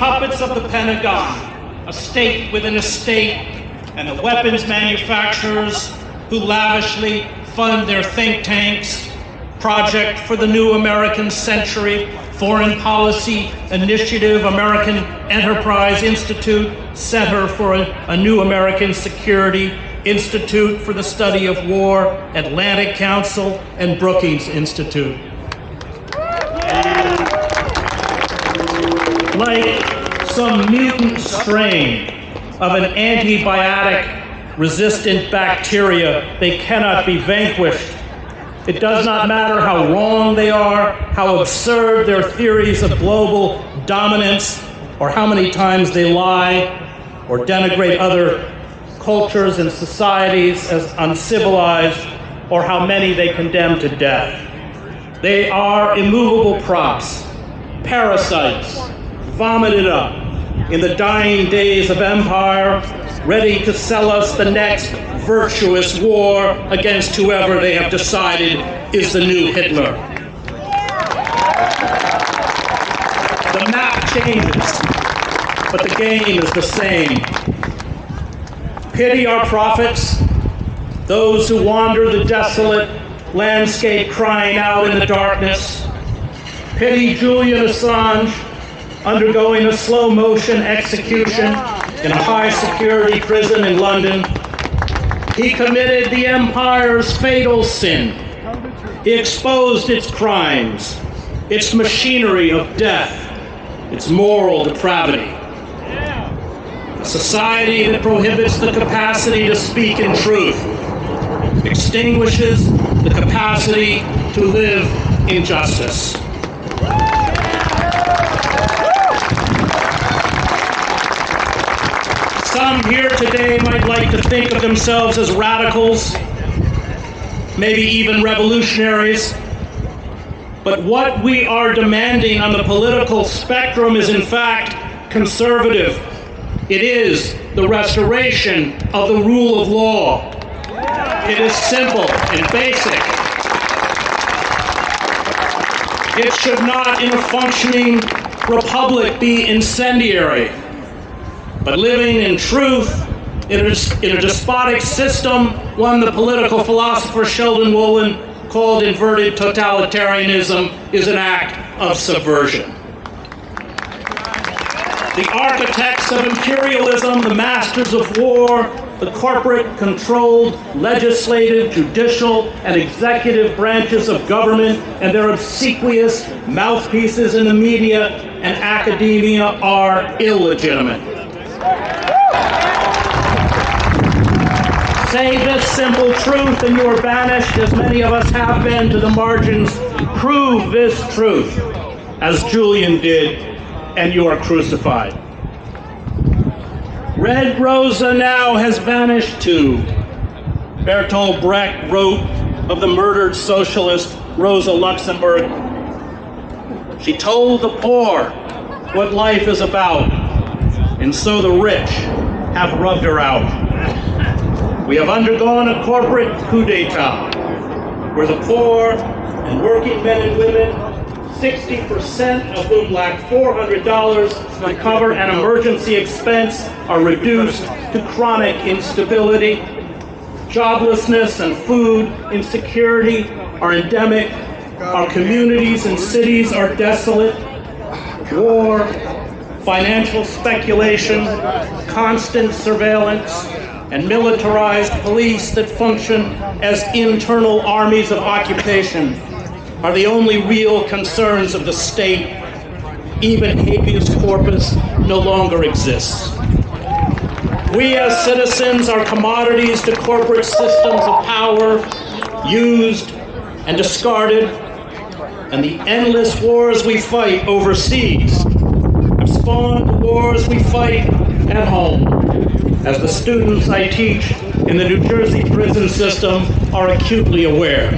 puppets of the Pentagon, a state within a state, and the weapons manufacturers who lavishly fund their think tanks, Project for the New American Century, Foreign Policy Initiative, American Enterprise Institute, Center for a New American Security, Institute for the Study of War, Atlantic Council, and Brookings Institute. Like some mutant strain of an antibiotic-resistant bacteria, they cannot be vanquished. It does not matter how wrong they are, how absurd their theories of global dominance, or how many times they lie or denigrate other cultures and societies as uncivilized, or how many they condemn to death. They are immovable props, parasites, vomited up in the dying days of empire, ready to sell us the next virtuous war against whoever they have decided is the new Hitler. The map changes, but the game is the same. Pity our prophets, those who wander the desolate landscape crying out in the darkness. Pity Julian Assange, undergoing a slow-motion execution in a high-security prison in London. He committed the empire's fatal sin. He exposed its crimes, its machinery of death, its moral depravity. A society that prohibits the capacity to speak in truth extinguishes the capacity to live in justice. Some here today might like to think of themselves as radicals, maybe even revolutionaries. But what we are demanding on the political spectrum is in fact conservative. It is the restoration of the rule of law. It is simple and basic. It should not, in a functioning republic, be incendiary. But living in truth, in a despotic system, one the political philosopher Sheldon Wolin called inverted totalitarianism, is an act of subversion. The architects of imperialism, the masters of war, the corporate-controlled legislative, judicial, and executive branches of government, and their obsequious mouthpieces in the media and academia are illegitimate. Say this simple truth and you are banished, as many of us have been, to the margins. Prove this truth, as Julian did, and you are crucified. Red Rosa now has vanished too. Bertolt Brecht wrote of the murdered socialist Rosa Luxemburg. She told the poor what life is about, and so the rich have rubbed her out. We have undergone a corporate coup d'etat, where the poor and working men and women, 60% of whom lack $400 to cover an emergency expense, are reduced to chronic instability. Joblessness and food insecurity are endemic. Our communities and cities are desolate. War, financial speculation, constant surveillance, and militarized police that function as internal armies of occupation are the only real concerns of the state. Even habeas corpus no longer exists. We as citizens are commodities to corporate systems of power, used and discarded, and the endless wars we fight overseas have spawned the wars we fight at home. As the students I teach in the New Jersey prison system are acutely aware,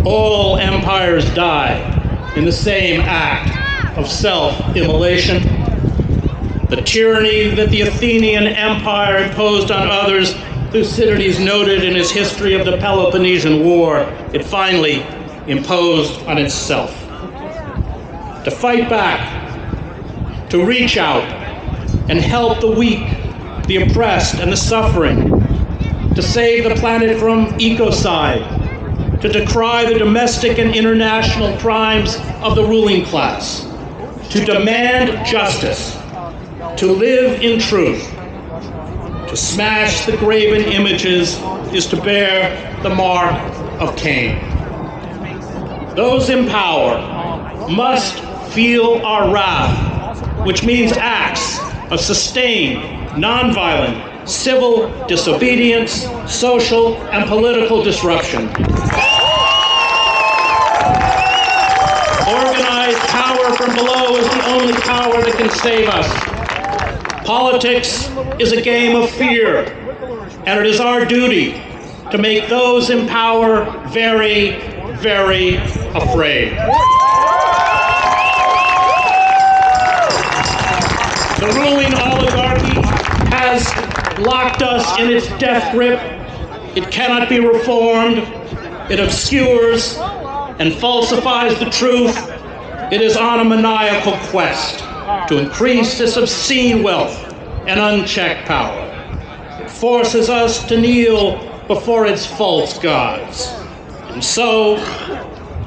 all empires die in the same act of self-immolation. The tyranny that the Athenian Empire imposed on others, Thucydides noted in his history of the Peloponnesian War, it finally imposed on itself. To fight back, to reach out and help the weak, the oppressed, and the suffering, to save the planet from ecocide, to decry the domestic and international crimes of the ruling class, to demand justice, to live in truth. To smash the graven images is to bear the mark of Cain. Those in power must feel our wrath, which means acts of sustained, nonviolent, civil disobedience, social and political disruption. Organized power from below is the only power that can save us. Politics is a game of fear, and it is our duty to make those in power very, very afraid. The ruling oligarchy has locked us in its death grip. It cannot be reformed. It obscures and falsifies the truth. It is on a maniacal quest to increase this obscene wealth and unchecked power. It forces us to kneel before its false gods. And so,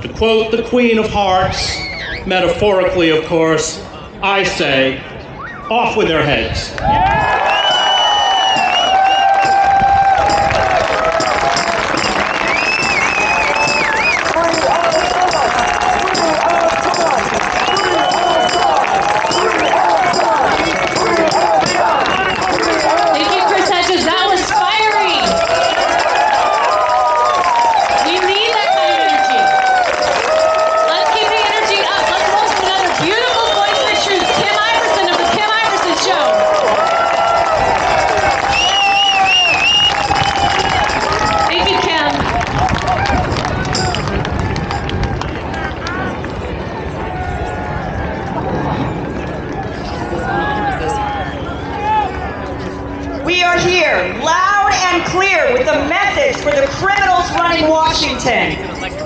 to quote the Queen of Hearts, metaphorically of course, I say, off with their heads.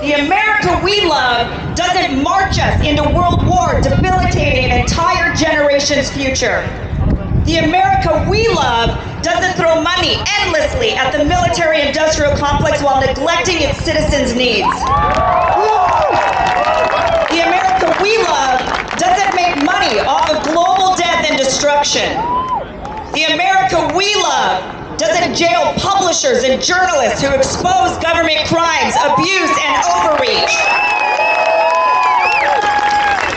The America we love doesn't march us into World War, debilitating an entire generation's future. The America we love doesn't throw money endlessly at the military-industrial complex while neglecting its citizens' needs. The America we love doesn't make money off of global death and destruction. The America we love doesn't jail publishers and journalists who expose government crimes, abuse, and overreach.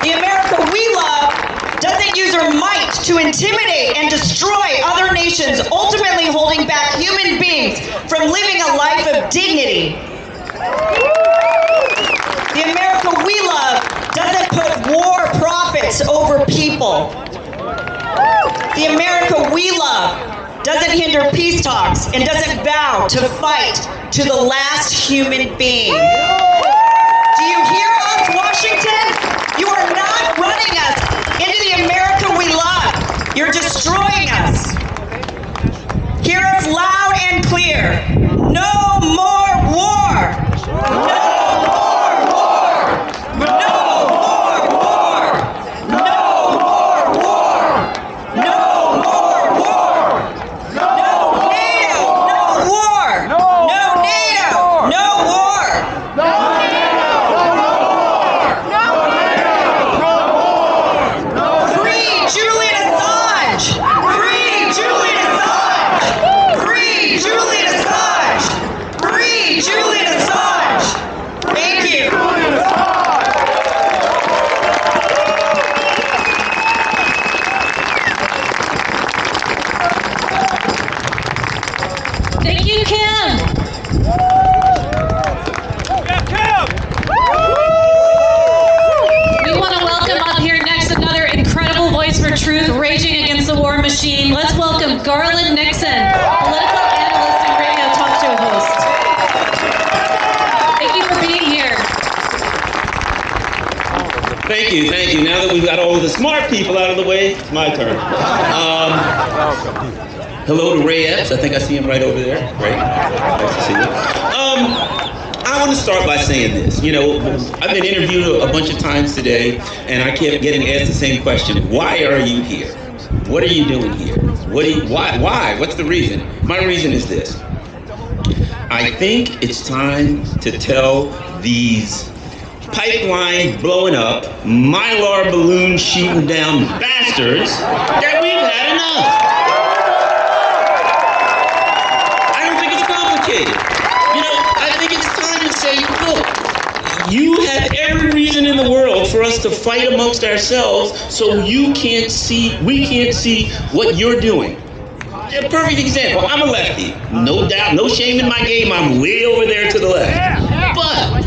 The America we love doesn't use her might to intimidate and destroy other nations, ultimately holding back human beings from living a life of dignity. The America we love doesn't put war profits over people. The America we love doesn't hinder peace talks and doesn't vow to fight to the last human being. Do you hear us, Washington? You are not running us into the America we love. You're destroying us. Hear us loud and clear. No more war. No more war. No more war. No more war. No more war. No NATO. No war. No NATO. No war. No NATO. No NATO. No Free Julian Assange. Free Julian Assange. Free Julian Assange. Free Julian Assange. Thank you. Thank you, Kim. We want to welcome up here next another incredible voice for truth, raging against the war machine. Let's welcome Garland Nixon, political analyst and radio talk show host. Thank you for being here. Thank you. Now that we've got all the smart people out of the way, it's my turn. Hello to Ray Epps. I think I see him right over there. Great. Nice to see you. I want to start by saying this. You know, I've been interviewed a bunch of times today, and I kept getting asked the same question: why are you here? What are you doing here? Why? What's the reason? My reason is this. I think it's time to tell these pipeline blowing up, mylar balloon shooting down bastards that we've had enough. I don't think it's complicated. You know, I think it's time to say, look, you have every reason in the world for us to fight amongst ourselves so we can't see what you're doing. A perfect example, I'm a lefty. No doubt, no shame in my game, I'm way over there to the left. But,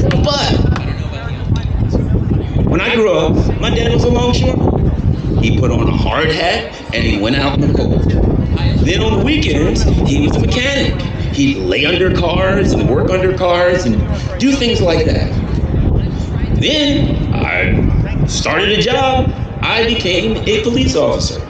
when I grew up, my dad was a longshoreman. He put on a hard hat and he went out in the cold. Then on the weekends, he was a mechanic. He'd lay under cars and work under cars and do things like that. Then I started a job. I became a police officer.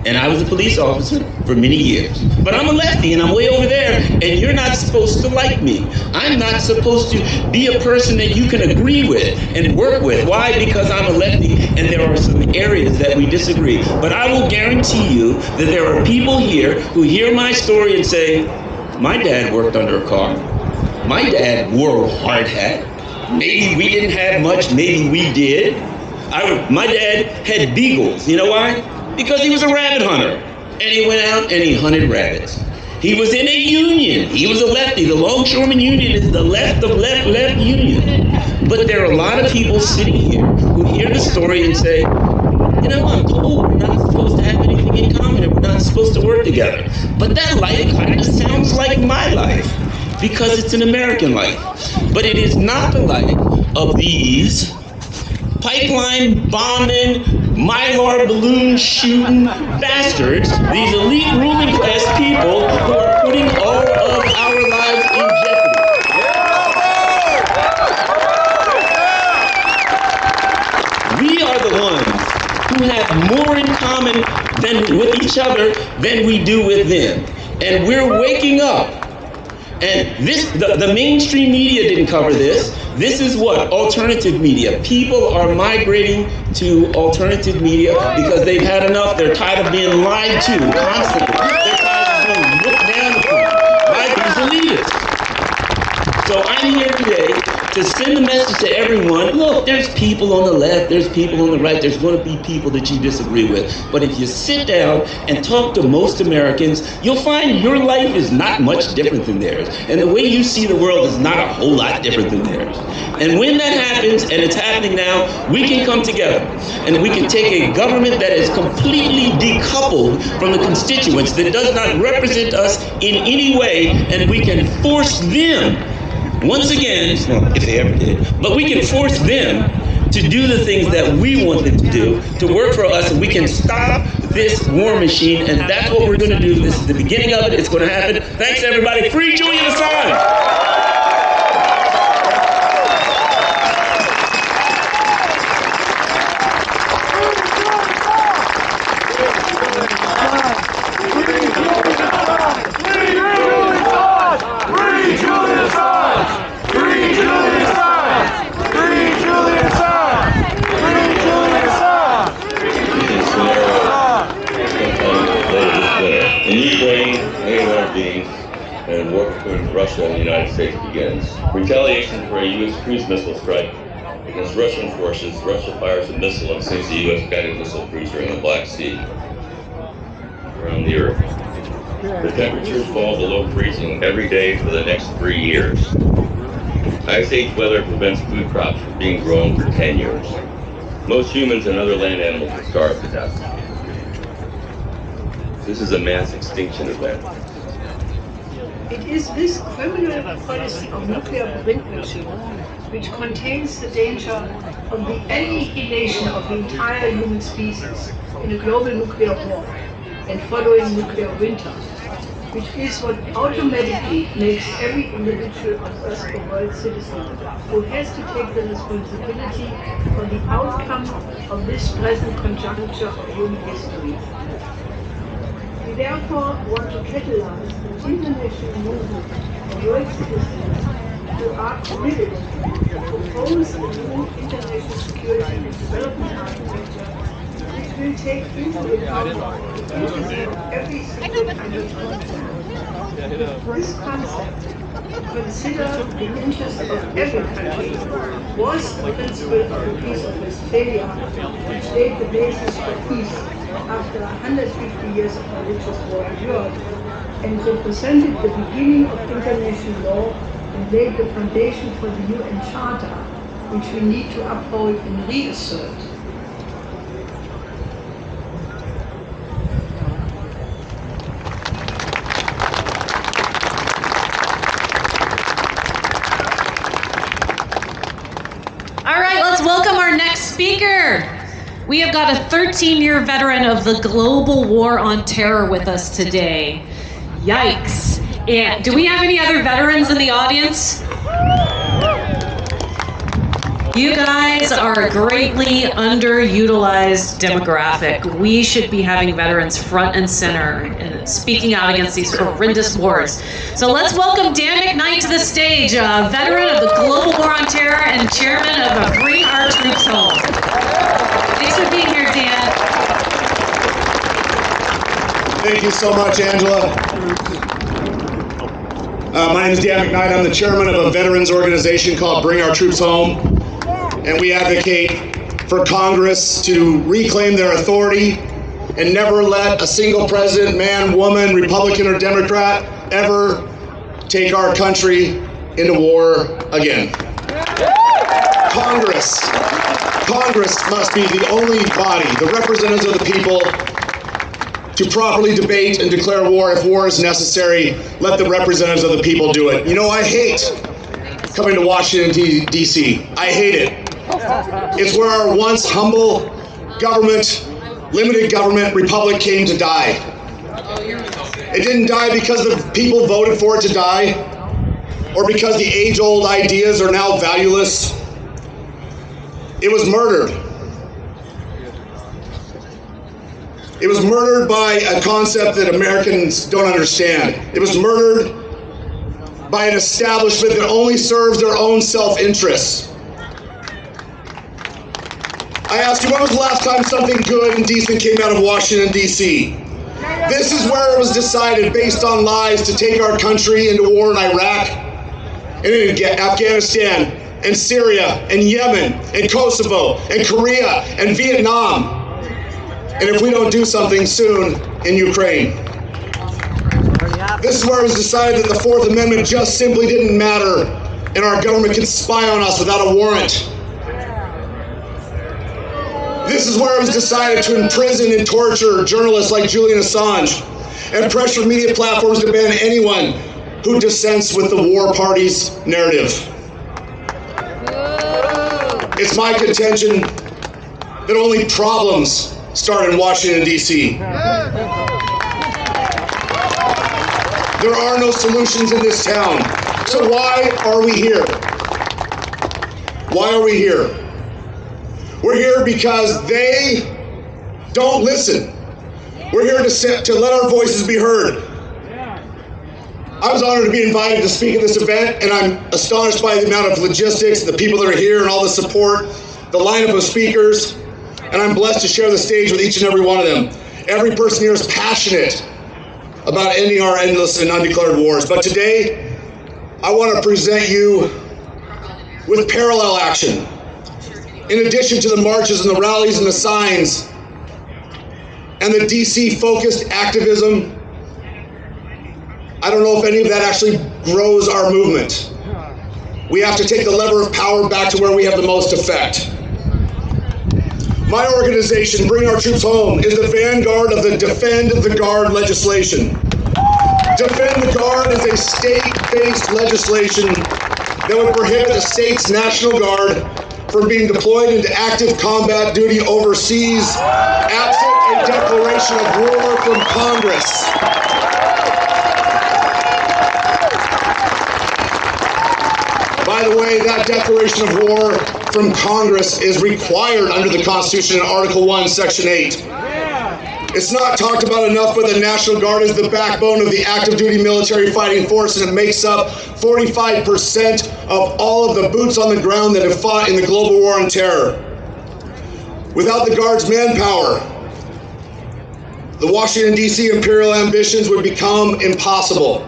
And I was a police officer for many years. But I'm a lefty and I'm way over there, and you're not supposed to like me. I'm not supposed to be a person that you can agree with and work with. Why? Because I'm a lefty and there are some areas that we disagree. But I will guarantee you that there are people here who hear my story and say, my dad worked under a car. My dad wore a hard hat. Maybe we didn't have much, maybe we did. My dad had beagles. You know why? Because he was a rabbit hunter. And he went out and he hunted rabbits. He was in a union. He was a lefty. The Longshoreman Union is the left of left union. But there are a lot of people sitting here who hear the story and say, you know, I'm told we're not supposed to have anything in common and we're not supposed to work together. But that life kind of sounds like my life because it's an American life. But it is not the life of these pipeline bombing, mylar balloon shooting bastards, these elite ruling class people who are putting all of our lives in jeopardy. We are the ones who have more in common with each other than we do with them. And we're waking up. And the mainstream media didn't cover this. This is what? Alternative media. People are migrating to alternative media because they've had enough. They're tired of being lied to constantly. They're tired of being looked down upon by these elitists. So I'm here today to send a message to everyone. Look, there's people on the left, there's people on the right, there's going to be people that you disagree with. But if you sit down and talk to most Americans, you'll find your life is not much different than theirs. And the way you see the world is not a whole lot different than theirs. And when that happens, and it's happening now, we can come together and we can take a government that is completely decoupled from the constituents, that does not represent us in any way, and we can force them, once again, if they ever did, but we can force them to do the things that we want them to do, to work for us, and we can stop this war machine, and that's what we're going to do. This is the beginning of it. It's going to happen. Thanks, everybody. Free Julian Assange! In Ukraine, NATO intervenes, and war between Russia and the United States begins. Retaliation for a U.S. cruise missile strike against Russian forces, Russia fires a missile and sinks a U.S. guided missile cruiser in the Black Sea around the Earth. The temperatures fall below freezing every day for the next 3 years. Ice age weather prevents food crops from being grown for 10 years. Most humans and other land animals are starved to death. This is a mass extinction event. It is this criminal policy of nuclear brinkmanship which contains the danger of the annihilation of the entire human species in a global nuclear war and following nuclear winter, which is what automatically makes every individual on Earth a world citizen who has to take the responsibility for the outcome of this present conjuncture of human history. We therefore want to catalyze an international movement of world citizens people are committed to propose a new international security and development architecture which will take into account the interests of every single country concerned. This concept, to consider the interests of every country, was the principle of the Peace of Westphalia, which laid the basis for peace after 150 years of religious war in Europe, and represented the beginning of international law and laid the foundation for the UN Charter, which we need to uphold and reassert. All right, let's welcome our next speaker. We have got a 13-year veteran of the global war on terror with us today. Yikes. And do we have any other veterans in the audience? You guys are a greatly underutilized demographic. We should be having veterans front and center and speaking out against these horrendous wars. So let's welcome Dan McKnight to the stage, a veteran of the global war on terror and chairman of Bring Our Troops Home. Thanks for being here, Dan. Thank you so much, Angela. My name is Dan McKnight. I'm the chairman of a veterans organization called Bring Our Troops Home. And we advocate for Congress to reclaim their authority and never let a single president, man, woman, Republican, or Democrat ever take our country into war again. Congress must be the only body, the representatives of the people, to properly debate and declare war. If war is necessary, let the representatives of the people do it. You know, I hate coming to Washington, D.C. I hate it. It's where our once humble government, limited government republic came to die. It didn't die because the people voted for it to die, or because the age-old ideas are now valueless. It was murdered. It was murdered by a concept that Americans don't understand. It was murdered by an establishment that only serves their own self-interests. I ask you, when was the last time something good and decent came out of Washington, D.C.? This is where it was decided, based on lies, to take our country into war in Iraq, and in Afghanistan, and Syria, and Yemen, and Kosovo, and Korea, and Vietnam, and if we don't do something soon, in Ukraine. This is where it was decided that the Fourth Amendment just simply didn't matter, and our government could spy on us without a warrant. This is where it was decided to imprison and torture journalists like Julian Assange and pressure media platforms to ban anyone who dissents with the war party's narrative. It's my contention that only problems start in Washington, D.C. There are no solutions in this town. So why are we here? Why are we here? We're here because they don't listen. We're here to let our voices be heard. I was honored to be invited to speak at this event, and I'm astonished by the amount of logistics, the people that are here, and all the support, the lineup of speakers, and I'm blessed to share the stage with each and every one of them. Every person here is passionate about ending our endless and undeclared wars. But today, I want to present you with parallel action. In addition to the marches and the rallies and the signs and the DC-focused activism, I don't know if any of that actually grows our movement. We have to take the lever of power back to where we have the most effect. My organization, Bring Our Troops Home, is the vanguard of the Defend the Guard legislation. Defend the Guard is a state-based legislation that would prohibit the state's National Guard from being deployed into active combat duty overseas, absent a declaration of war from Congress. By the way, that declaration of war from Congress is required under the Constitution in Article 1, Section 8. It's not talked about enough, but the National Guard is the backbone of the active duty military fighting force, and it makes up 45% of all of the boots on the ground that have fought in the global war on terror. Without the Guard's manpower, the Washington, D.C. imperial ambitions would become impossible.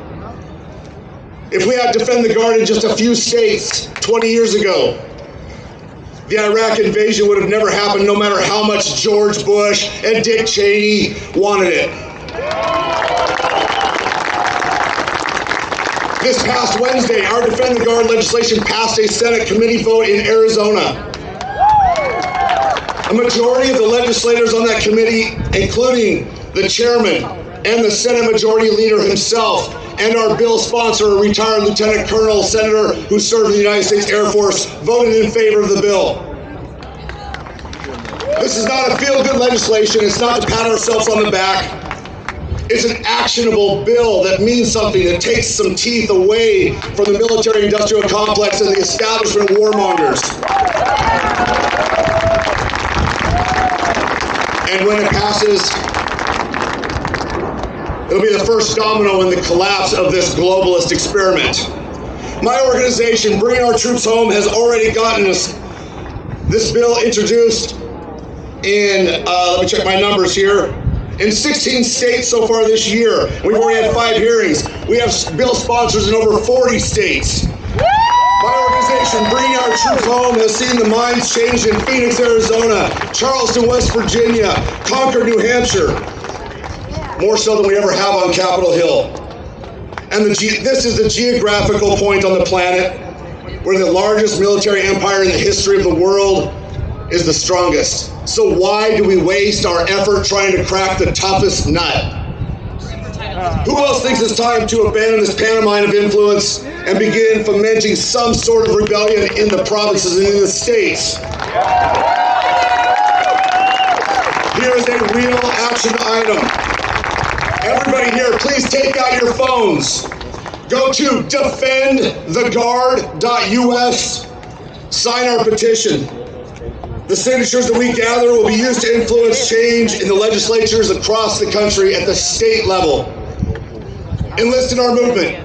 If we had to defend the Guard in just a few states 20 years ago, the Iraq invasion would have never happened, no matter how much George Bush and Dick Cheney wanted it. This past Wednesday, our Defend the Guard legislation passed a Senate committee vote in Arizona. A majority of the legislators on that committee, including the chairman and the Senate Majority Leader himself, and our bill sponsor, a retired Lieutenant Colonel Senator who served in the United States Air Force, voted in favor of the bill. This is not a feel-good legislation. It's not to pat ourselves on the back. It's an actionable bill that means something, that takes some teeth away from the military-industrial complex and the establishment warmongers. And when it passes, it'll be the first domino in the collapse of this globalist experiment. My organization, Bringing Our Troops Home, has already gotten this bill introduced in, let me check my numbers here, in 16 states so far this year. We've already had 5 hearings. We have bill sponsors in over 40 states. My organization, Bringing Our Troops Home, has seen the minds changed in Phoenix, Arizona, Charleston, West Virginia, Concord, New Hampshire, more so than we ever have on Capitol Hill. And this is the geographical point on the planet where the largest military empire in the history of the world is the strongest. So why do we waste our effort trying to crack the toughest nut? Who else thinks it's time to abandon this pantomime of influence and begin fomenting some sort of rebellion in the provinces and in the states? Here is a real action item. Everybody here, please take out your phones. Go to defendtheguard.us, sign our petition. The signatures that we gather will be used to influence change in the legislatures across the country at the state level. Enlist in our movement.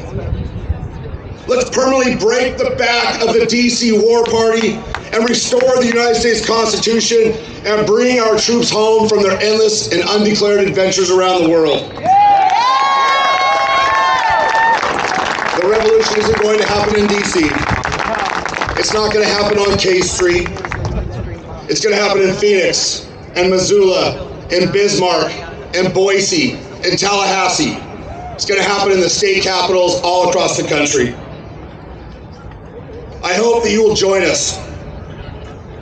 Let's permanently break the back of the D.C. war party and restore the United States Constitution and bring our troops home from their endless and undeclared adventures around the world. The revolution isn't going to happen in D.C. It's not going to happen on K Street. It's going to happen in Phoenix and Missoula and Bismarck and Boise and Tallahassee. It's going to happen in the state capitals all across the country. I hope that you will join us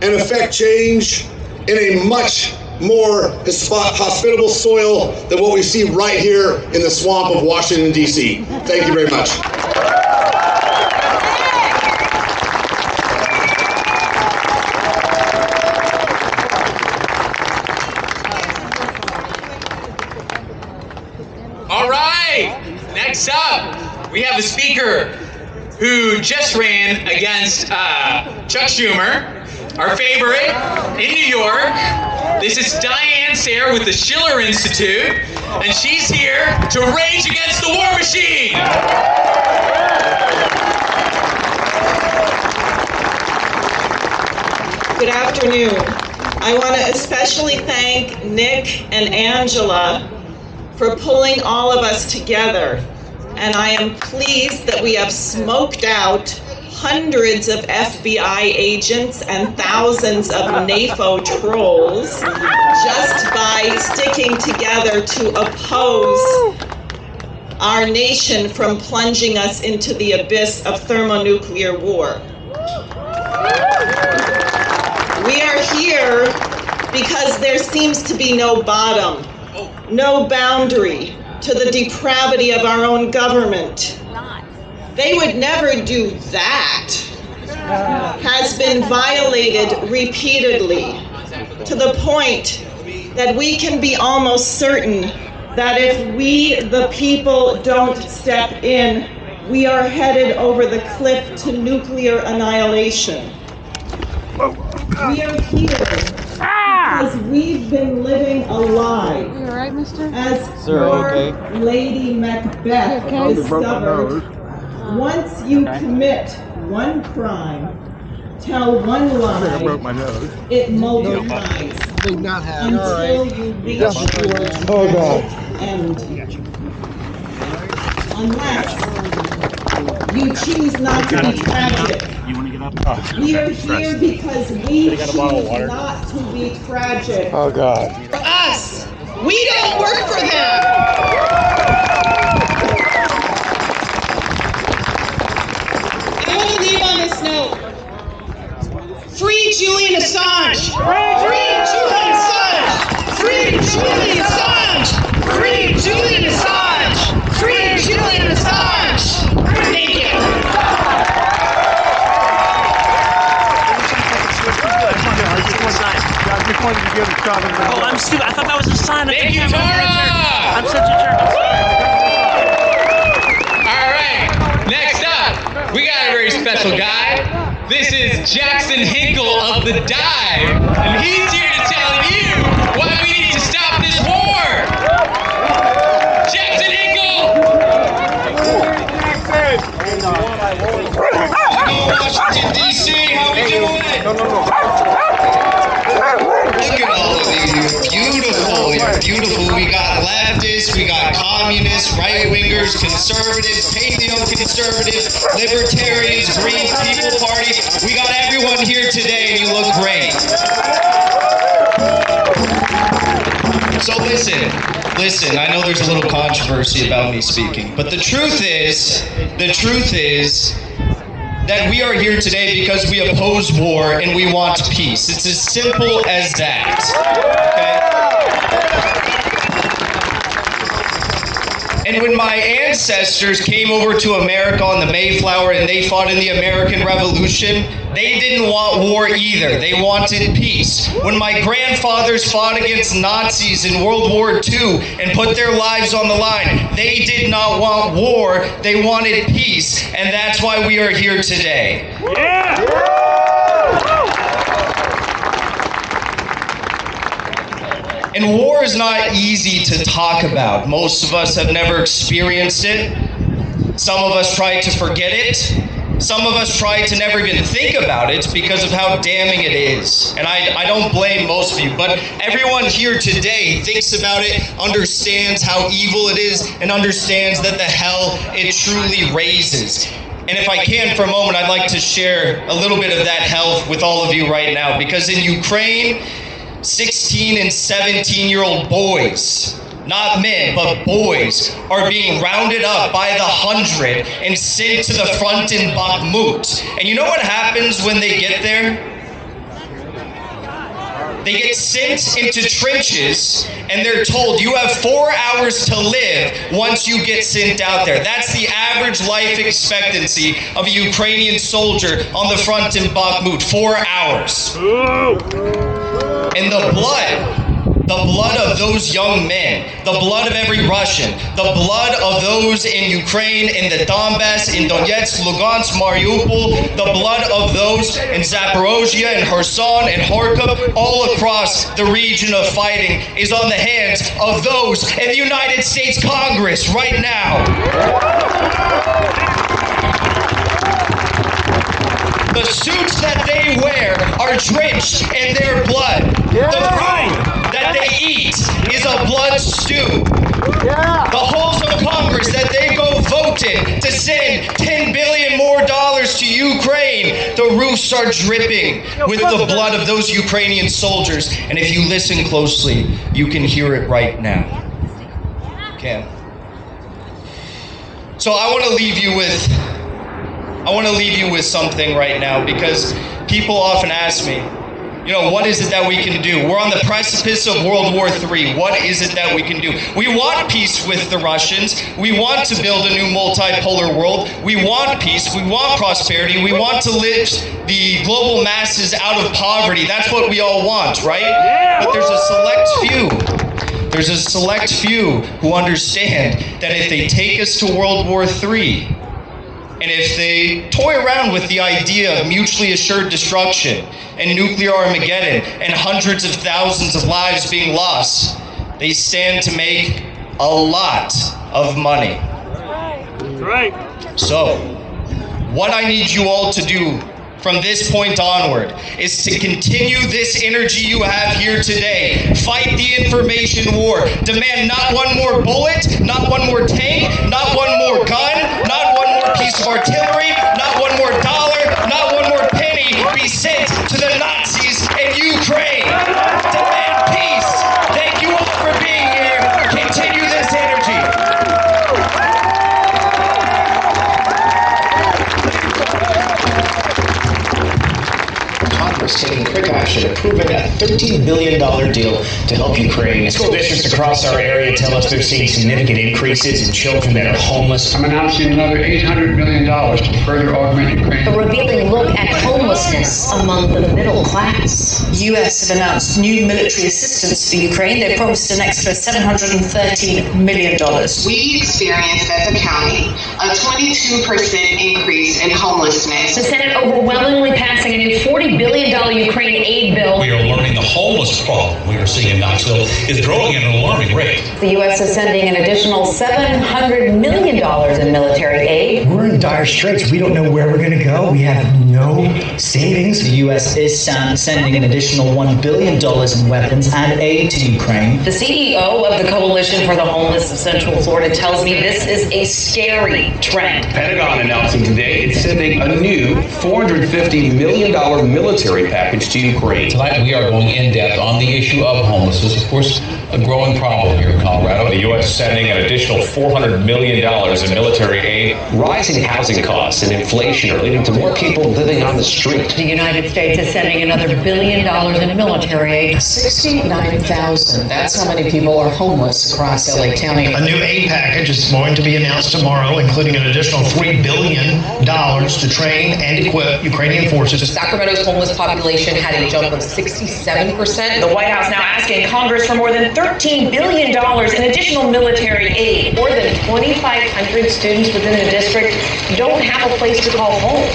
and effect change in a much more hospitable soil than what we see right here in the swamp of Washington, D.C. Thank you very much. All right, next up, we have a speaker who just ran against Chuck Schumer, our favorite, in New York. This is Diane Sayre with the Schiller Institute, and she's here to rage against the war machine. Good afternoon. I want to especially thank Nick and Angela for pulling all of us together. And I am pleased that we have smoked out hundreds of FBI agents and thousands of NAFO trolls just by sticking together to oppose our nation from plunging us into the abyss of thermonuclear war. We are here because there seems to be no bottom, no boundary to the depravity of our own government. They would never do that. Has been violated repeatedly to the point that we can be almost certain that if we, the people, don't step in, we are headed over the cliff to nuclear annihilation. We are here Because we've been living a lie. You all right, mister? As poor Lady Macbeth discovered, once you commit one crime, tell one lie, it multiplies until you reach your end. Unless you choose not to be tragic. We are here because we choose not to be tragic. Oh, God. For us, we don't work for them. I want to leave on this note. Free Julian Assange! Free Julian Assange! Free Julian Assange! Free Julian Assange! Free Julian Assange! Thank you. Oh, I'm stupid. I thought that was a sign. Thank you, Tara! I'm such a jerk. All right, next up, we got a very special guy. This is Jackson Hinkle of the Dive, and he's here to tell you why we need to stop this war. Jackson Hinkle! Washington, D.C., how we doing? Look at all of you. You're beautiful. You're beautiful. We got leftists, we got communists, right-wingers, conservatives, paleo-conservatives, libertarians, Green People Party. We got everyone here today, and you look great. So listen, I know there's a little controversy about me speaking, but the truth is that we are here today because we oppose war and we want peace. It's as simple as that. Okay? And when my ancestors came over to America on the Mayflower and they fought in the American Revolution, they didn't want war either. They wanted peace. When my grandfathers fought against Nazis in World War II and put their lives on the line, they did not want war. They wanted peace. And that's why we are here today. Yeah! And war is not easy to talk about. Most of us have never experienced it. Some of us try to forget it. Some of us try to never even think about it because of how damning it is. And I don't blame most of you, but everyone here today thinks about it, understands how evil it is, and understands that the hell it truly raises. And if I can for a moment, I'd like to share a little bit of that hell with all of you right now, because in Ukraine, 16 and 17-year-old boys, not men, but boys, are being rounded up by the hundred and sent to the front in Bakhmut. And you know what happens when they get there? They get sent into trenches and they're told, you have 4 hours to live once you get sent out there. That's the average life expectancy of a Ukrainian soldier on the front in Bakhmut, 4 hours. And the blood of those young men, the blood of every Russian, the blood of those in Ukraine, in the Donbass, in Donetsk, Lugansk, Mariupol, the blood of those in Zaporozhye and Kherson and Kharkov, all across the region of fighting, is on the hands of those in the United States Congress right now. The suits that they wear are drenched in their blood. The food that they eat is a blood stew. The halls of Congress that they go vote in to send $10 billion more to Ukraine, the roofs are dripping with the blood of those Ukrainian soldiers. And if you listen closely, you can hear it right now. You can. So I want to leave you with something right now, because people often ask me, what is it that we can do? We're on the precipice of World War III. What is it that we can do? We want peace with the Russians. We want to build a new multipolar world. We want peace. We want prosperity. We want to lift the global masses out of poverty. That's what we all want, right? But there's a select few who understand that if they take us to World War III, And if they toy around with the idea of mutually assured destruction and nuclear Armageddon and hundreds of thousands of lives being lost, they stand to make a lot of money. Right. So, what I need you all to do from this point onward is to continue this energy you have here today. Fight the information war. Demand not one more bullet, not one more tank, not one more gun, not one more piece of artillery, not one more dollar, not one more penny be sent to the Nazis in Ukraine. Demand peace. Thank you all for being here. Continue this energy. Congress taking quick action, approving a $13 billion deal to help Ukraine. School districts across our area tell us they're seeing significant increases in children that are homeless. I'm announcing another $800 million to further augment Ukraine. A revealing look at homelessness among the middle class. The U.S. have announced new military assistance for Ukraine. They promised an extra $713 million. We experienced as a county a 22% increase in homelessness. The Senate overwhelmingly passing a new $40 billion Ukraine aid bill. We are learning the homeless problem we are seeing in Knoxville is growing at an alarming rate. The U.S. is sending an additional $700 million in military aid. We're in dire straits. We don't know where we're going to go. We have no savings. The U.S. is sending an additional $1 billion in weapons and aid to Ukraine. The CEO of the Coalition for the Homeless of Central Florida tells me this is a scary trend. Pentagon announcing today it's sending a new $450 million military package to Ukraine. Tonight we are going in depth on the issue of homelessness, of course, a growing problem here in Colorado. The U.S. is sending an additional $400 million in military aid. Rising housing costs and inflation are leading to more people living on the street. The United States is sending another $1 billion in military aid. 69,000. That's how many people are homeless across LA County. A new aid package is going to be announced tomorrow, including an additional $3 billion to train and equip Ukrainian forces. Sacramento's homeless population had a jump of 67%. The White House now asking Congress for more than $13 billion in additional military aid. More than 2,500 students within the district don't have a place to call home.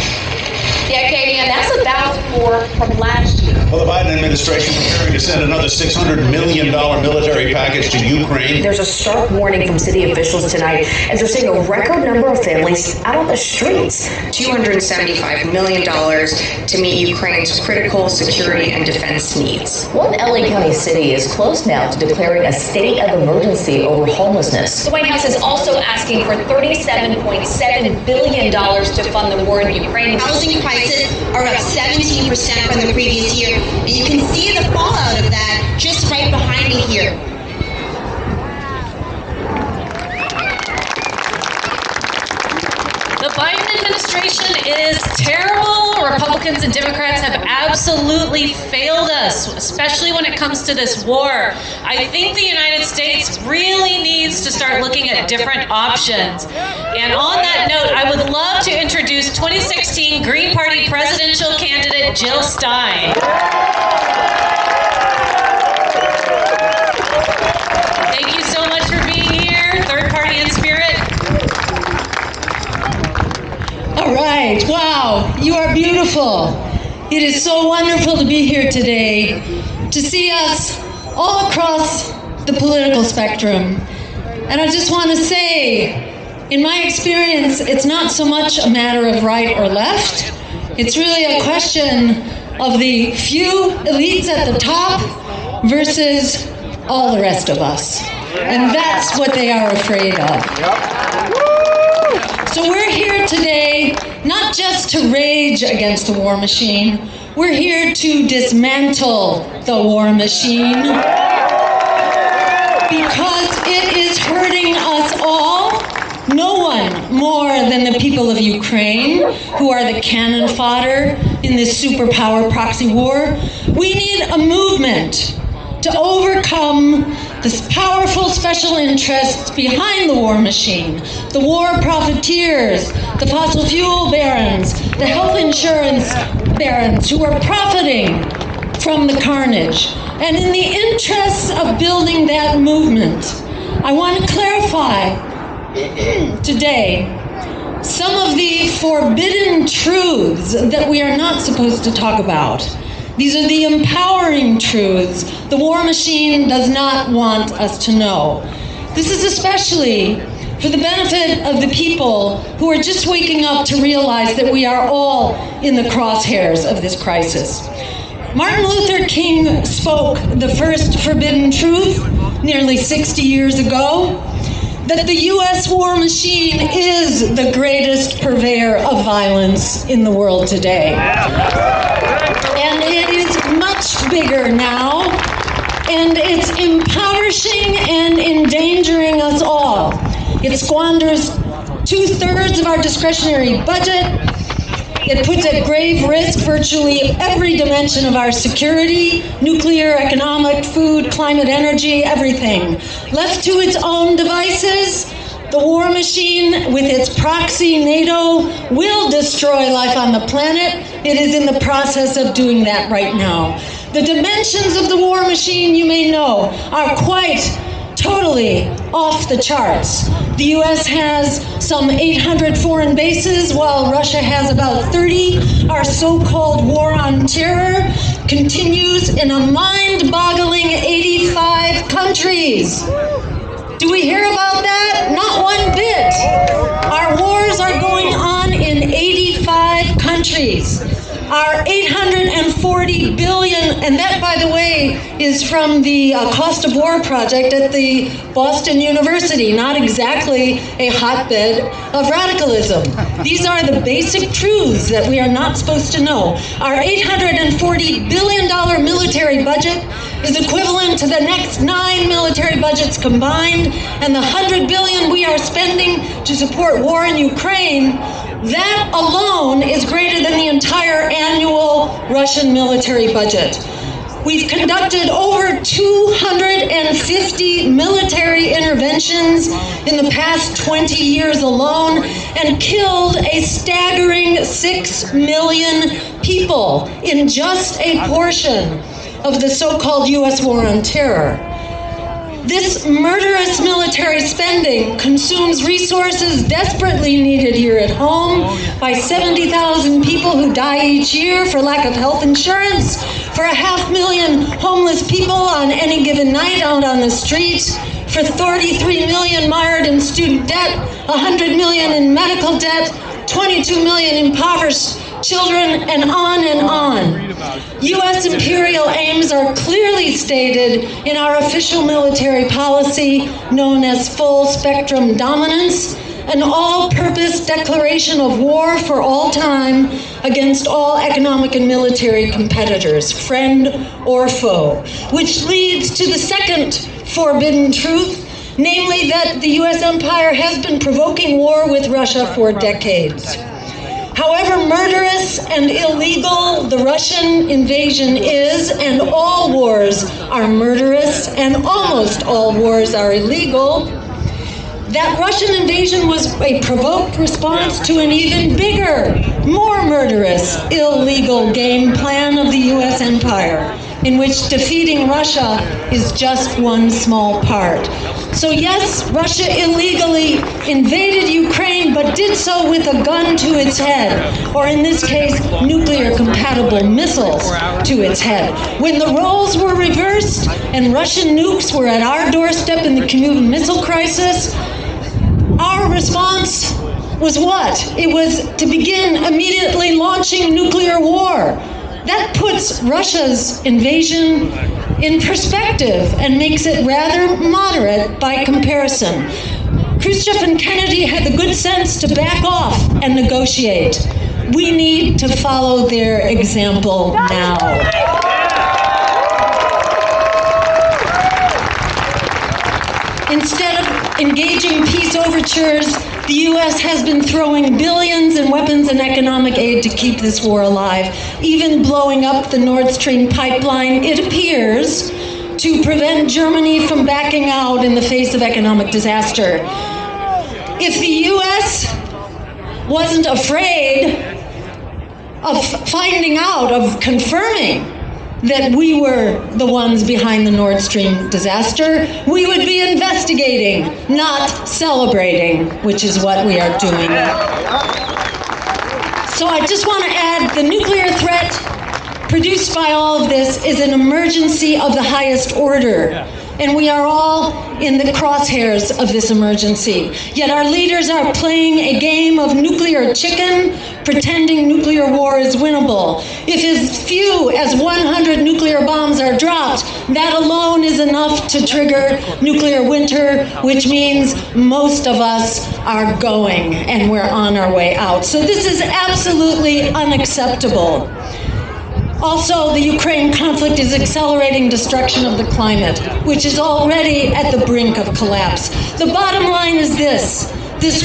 Yeah, Katie, and that's about more from last year. Well, the Biden administration preparing to send another $600 million military package to Ukraine. There's a stark warning from city officials tonight as they're seeing a record number of families out on the streets. $275 million to meet Ukraine's critical security and defense needs. One LA County city is close now to declaring a state of emergency over homelessness. The White House is also asking for $37.7 billion to fund the war in Ukraine. Housing prices are up 17% from the previous year. And you can see the fallout of that just right behind me here. The Biden administration is terrible. Republicans and Democrats have absolutely failed us, especially when it comes to this war. I think the United States really needs to start looking at different options. And on that note, I would love to introduce 2016 Green Party presidential candidate Jill Stein. Thank you so much for being here. Third party in spirit. All right, wow, you are beautiful. It is so wonderful to be here today, to see us all across the political spectrum. And I just want to say, in my experience, it's not so much a matter of right or left. It's really a question of the few elites at the top versus all the rest of us. And that's what they are afraid of. So we're here today not just to rage against the war machine, we're here to dismantle the war machine because it is hurting us all. No one more than the people of Ukraine, who are the cannon fodder in this superpower proxy war. We need a movement to overcome the powerful special interests behind the war machine, the war profiteers, the fossil fuel barons, the health insurance barons who are profiting from the carnage. And in the interests of building that movement, I want to clarify today some of the forbidden truths that we are not supposed to talk about. These are the empowering truths the war machine does not want us to know. This is especially for the benefit of the people who are just waking up to realize that we are all in the crosshairs of this crisis. Martin Luther King spoke the first forbidden truth nearly 60 years ago, that the U.S. war machine is the greatest purveyor of violence in the world today. And it is much bigger now, and it's impoverishing and endangering us all. It squanders 2/3 of our discretionary budget. It puts at grave risk virtually every dimension of our security, nuclear, economic, food, climate, energy, everything. Left to its own devices, the war machine, with its proxy NATO, will destroy life on the planet. It is in the process of doing that right now. The dimensions of the war machine, you may know, are quite totally off the charts. The U.S. has some 800 foreign bases, while Russia has about 30. Our so-called war on terror continues in a mind-boggling 85 countries. Do we hear about that? Not one bit. Our wars are going on in 85 countries. Our $840 billion, and that, by the way, is from the Cost of War project at the Boston University, not exactly a hotbed of radicalism. These are the basic truths that we are not supposed to know. Our $840 billion military budget is equivalent to the next 9 military budgets combined, and the $100 billion we are spending to support war in Ukraine, that alone is greater than the entire annual Russian military budget. We've conducted over 250 military interventions in the past 20 years alone and killed a staggering 6 million people in just a portion of the so-called U.S. war on terror. This murderous military spending consumes resources desperately needed here at home by 70,000 people who die each year for lack of health insurance, for 500,000 homeless people on any given night out on the street, for 33 million mired in student debt, 100 million in medical debt, 22 million impoverished children, and on and on. U.S. imperial aims are clearly stated in our official military policy known as full spectrum dominance, an all-purpose declaration of war for all time against all economic and military competitors, friend or foe, which leads to the second forbidden truth, namely that the U.S. empire has been provoking war with Russia for decades. However murderous and illegal the Russian invasion is, and all wars are murderous and almost all wars are illegal, that Russian invasion was a provoked response to an even bigger, more murderous, illegal game plan of the U.S. empire, in which defeating Russia is just one small part. So yes, Russia illegally invaded Ukraine, but did so with a gun to its head, or in this case, nuclear-compatible missiles to its head. When the roles were reversed and Russian nukes were at our doorstep in the Cuban Missile Crisis, our response was what? It was to begin immediately launching nuclear war. That puts Russia's invasion in perspective and makes it rather moderate by comparison. Khrushchev and Kennedy had the good sense to back off and negotiate. We need to follow their example now. Instead of engaging peace overtures, the U.S. has been throwing billions in weapons and economic aid to keep this war alive, even blowing up the Nord Stream pipeline, it appears, to prevent Germany from backing out in the face of economic disaster. If the U.S. wasn't afraid of finding out, of confirming that we were the ones behind the Nord Stream disaster, we would be investigating, not celebrating, which is what we are doing. So I just want to add, the nuclear threat produced by all of this is an emergency of the highest order. And we are all in the crosshairs of this emergency. Yet our leaders are playing a game of nuclear chicken, pretending nuclear war is winnable. If as few as 100 nuclear bombs are dropped, that alone is enough to trigger nuclear winter, which means most of us are going and we're on our way out. So this is absolutely unacceptable. Also, the Ukraine conflict is accelerating destruction of the climate, which is already at the brink of collapse. The bottom line is this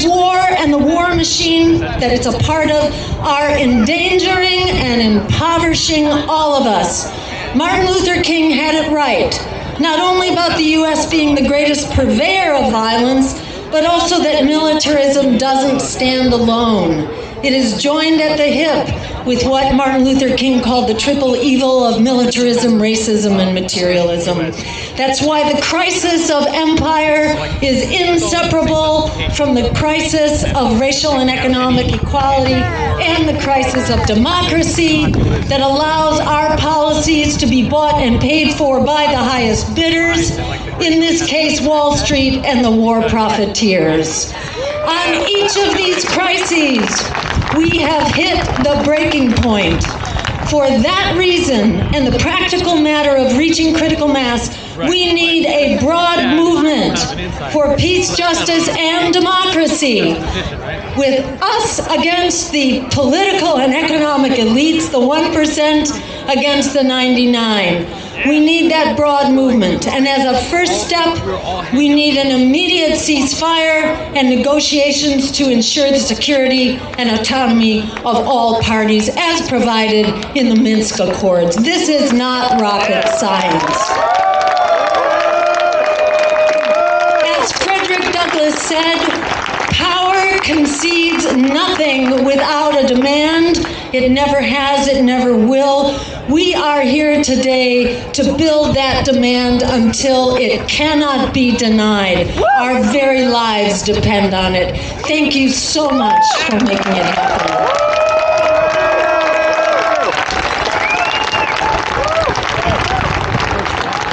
war and the war machine that it's a part of are endangering and impoverishing all of us. Martin Luther King had it right, not only about the U.S. being the greatest purveyor of violence, but also that militarism doesn't stand alone. It is joined at the hip with what Martin Luther King called the triple evil of militarism, racism, and materialism. That's why the crisis of empire is inseparable from the crisis of racial and economic equality and the crisis of democracy that allows our policies to be bought and paid for by the highest bidders, in this case, Wall Street and the war profiteers. On each of these crises, we have hit the breaking point. For that reason, and the practical matter of reaching critical mass, we need a broad movement for peace, justice, and democracy. With us against the political and economic elites, the 1% against the 99. We need that broad movement. And as a first step, we need an immediate ceasefire and negotiations to ensure the security and autonomy of all parties as provided in the Minsk Accords. This is not rocket science. As Frederick Douglass said, power concedes nothing without a demand. It never has, it never will. We are here today to build that demand until it cannot be denied. Our very lives depend on it. Thank you so much for making it happen.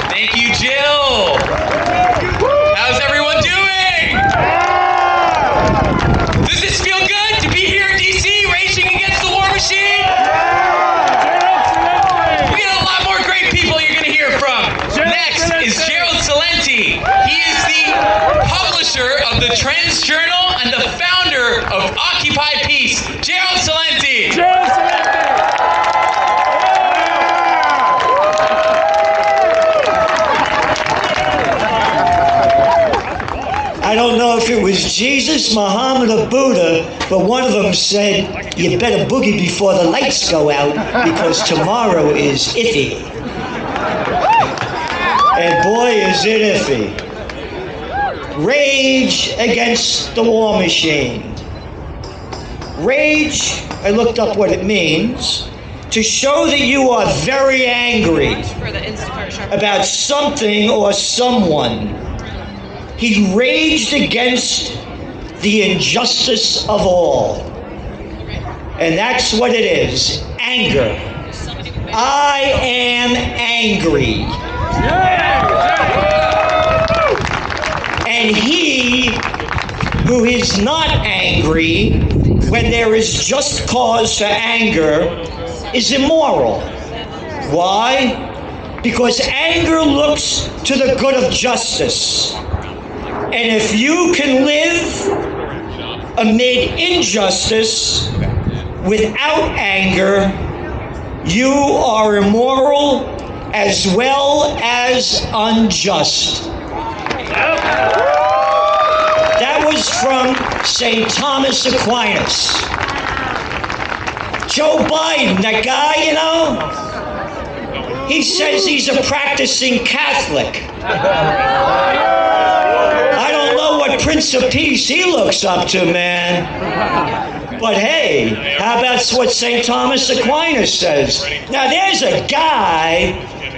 Thank you, Jill. How's everyone doing? Does this feel good to be here in D.C. raging against the war machine? We got a lot more great people you're going to hear from. Next is Gerald Celente. He is the publisher of the Trends Journal and the founder of Occupy Peace. Gerald Celente. Gerald Celente. I don't know if it was Jesus, Muhammad, or Buddha, but one of them said, you better boogie before the lights go out because tomorrow is iffy. And boy, is it iffy. Rage against the war machine. Rage, I looked up what it means, to show that you are very angry about something or someone. He raged against the injustice of all. And that's what it is, anger. I am angry. And he who is not angry when there is just cause for anger is immoral. Why? Because anger looks to the good of justice. And if you can live amid injustice without anger, you are immoral as well as unjust. That was from St. Thomas Aquinas. Joe Biden, that guy, you know, he says he's a practicing Catholic. I don't know what Prince of Peace he looks up to, man. But hey, how about what St. Thomas Aquinas says? Now there's a guy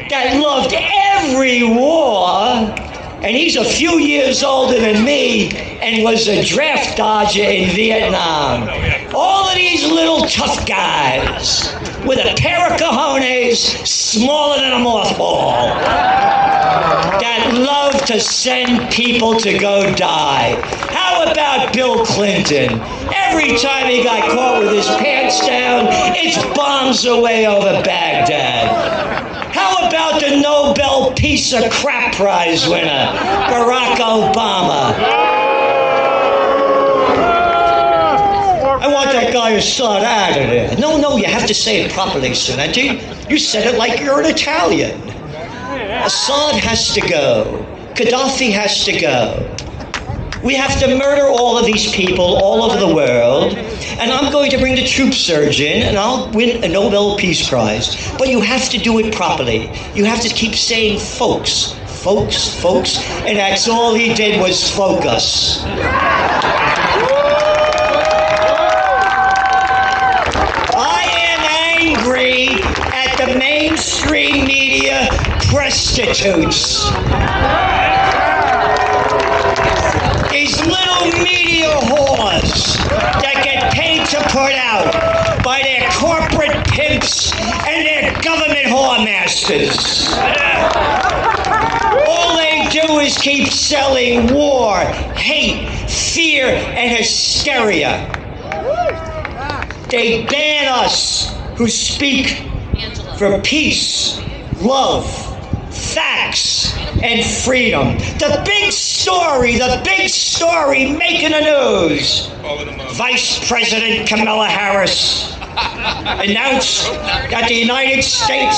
that loved every war, and he's a few years older than me and was a draft dodger in Vietnam. All of these little old tough guys with a pair of cojones smaller than a mothball that love to send people to go die. How about Bill Clinton? Every time he got caught with his pants down, it's bombs away over Baghdad. How about the Nobel Peace or Crap Prize winner, Barack Obama? I want that guy Assad out of there. No, you have to say it properly, Sunenti. You said it like you're an Italian. Assad has to go. Gaddafi has to go. We have to murder all of these people all over the world, and I'm going to bring the troop surge in, and I'll win a Nobel Peace Prize. But you have to do it properly. You have to keep saying folks, folks, folks, and that's all he did was focus. I am angry at the mainstream media prostitutes. These little media whores that get paid to put out by their corporate pimps and their government whoremasters. All they do is keep selling war, hate, fear, and hysteria. They ban us who speak for peace, love, facts, and freedom. The big story making the news. Vice President Kamala Harris announced that the United States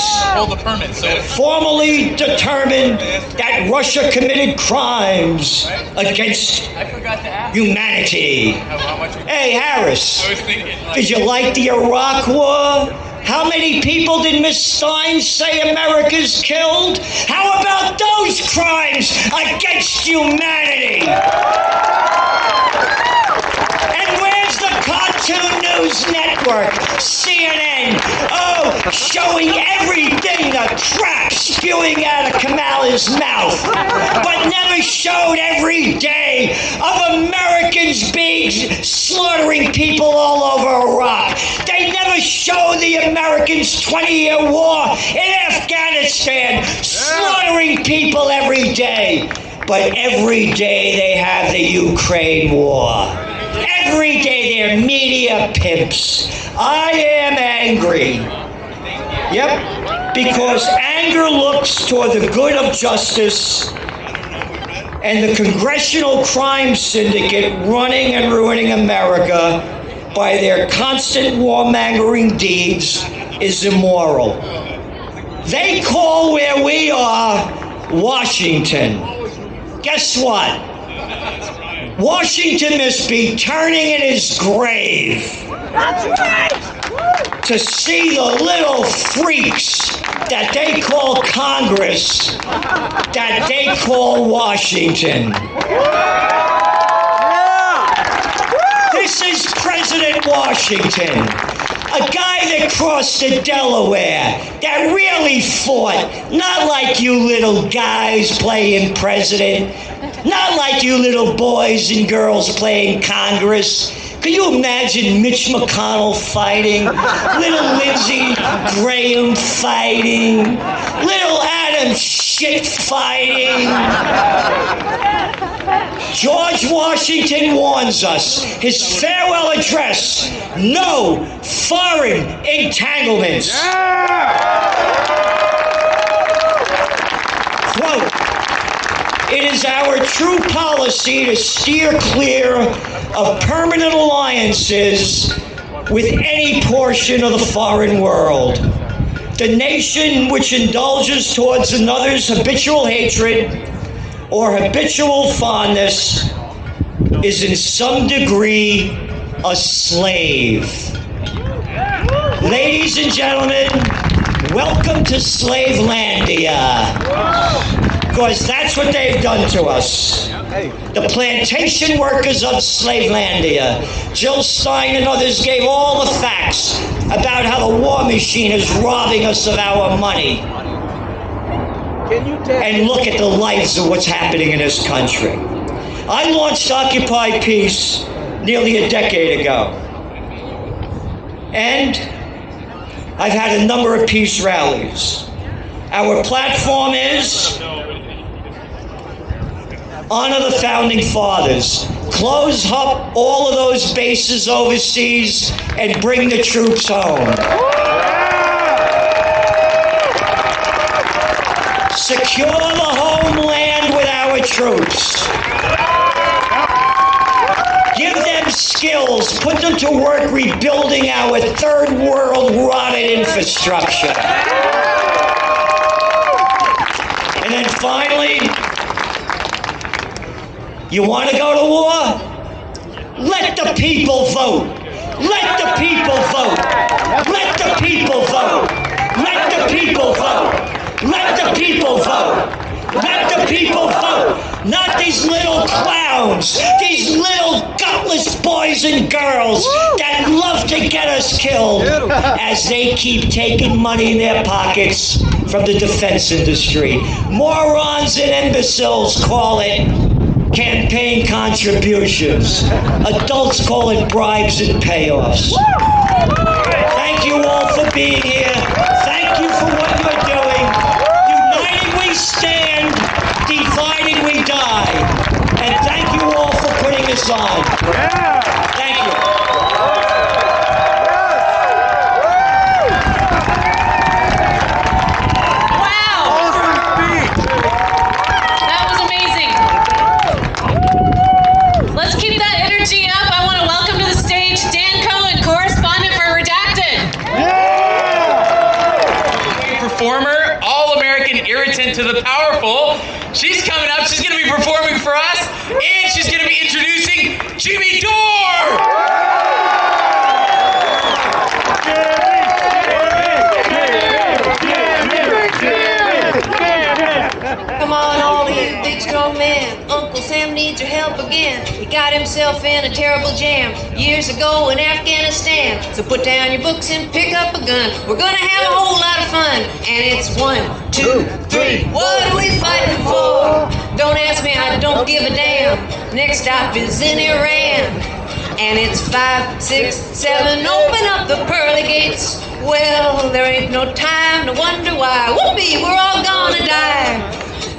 formally determined that Russia committed crimes against humanity. Hey, Harris, did you like the Iraq War? How many people did Miss Stein say America's killed? How about those crimes against humanity? And where's the Cartoon News Network, CNN? Oh, showing everything the crap spewing out of Kamala's mouth, but never showed every day of Americans slaughtering people all over Iraq. They never showed the Americans' 20-year war in Afghanistan, slaughtering people every day. But every day they have the Ukraine war. Every day they're media pimps. I am angry. Yep, because anger looks toward the good of justice, and the Congressional Crime Syndicate running and ruining America by their constant warmongering deeds is immoral. They call where we are Washington. Guess what? Washington must be turning in his grave. That's right! To see the little freaks that they call Congress, that they call Washington. This is President Washington, a guy that crossed the Delaware, that really fought, not like you little guys playing president, not like you little boys and girls playing Congress. Can you imagine Mitch McConnell fighting? Little Lindsey Graham fighting? Little Adam Schiff fighting? George Washington warns us, his farewell address, no foreign entanglements. Quote, it is our true policy to steer clear of permanent alliances with any portion of the foreign world. The nation which indulges towards another's habitual hatred or habitual fondness is in some degree a slave. Ladies and gentlemen, welcome to Slavelandia. Because that's what they've done to us. The plantation workers of Slavelandia. Jill Stein and others gave all the facts about how the war machine is robbing us of our money. And look at the lives of what's happening in this country. I launched Occupy Peace nearly a decade ago. And I've had a number of peace rallies. Our platform is honor the founding fathers, close up all of those bases overseas, and bring the troops home. Secure the homeland with our troops. Give them skills, put them to work rebuilding our third world rotted infrastructure. And then finally, you want to go to war? Let the people vote. Let the people vote. Let the people vote. Let the people vote. Let the people vote. Let the people vote. Not these little clowns, these little gutless boys and girls that love to get us killed as they keep taking money in their pockets from the defense industry. Morons and imbeciles call it campaign contributions. Adults call it bribes and payoffs. Thank you all for being here. Thank you for what you're doing. United we stand, dividing we die. And thank you all for putting this on. Thank you. Let's keep that energy up. I want to welcome to the stage Dan Cohen, correspondent for Redacted. Performer, all-American irritant to the powerful. She's coming up. She's going to be performing for us, and she's going to be introducing Jimmy Dore. Come on, all of you big strong men. Uncle Sam needs your help again. He got himself in a terrible jam years ago in Afghanistan. So put down your books and pick up a gun. We're gonna have a whole lot of fun. And it's 1, 2, 3. What are we fighting for? Don't ask me, I don't give a damn. Next stop is in Iran. And it's 5, 6, 7. Open up the pearly gates. Well, there ain't no time to wonder why. Whoopee, we're all gonna die.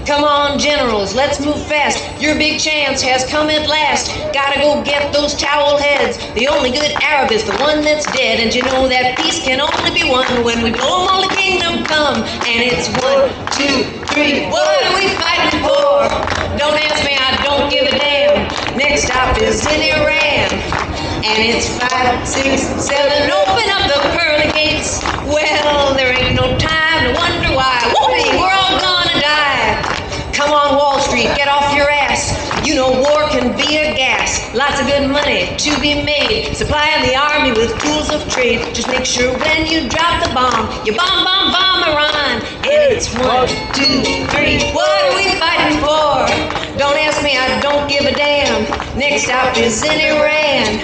Come on, generals, let's move fast. Your big chance has come at last. Gotta go get those towel heads. The only good Arab is the one that's dead. And you know that peace can only be won when we blow 'em all the kingdom come. And it's 1, 2, 3. What are we fighting for? Don't ask me, I don't give a damn. Next stop is in Iran. And it's 5, 6, 7. Open up the pearly gates. Well, there ain't no time to wonder why. Whoopee, we're all gonna die. Come on, Wall Street, get off your ass. You know war can be a gas. Lots of good money to be made. Supplying the army with tools of trade. Just make sure when you drop the bomb, you bomb Iran. And it's 1, 2, 3. What are we fighting for? Don't ask me, I don't give a damn. Next stop is in Iran.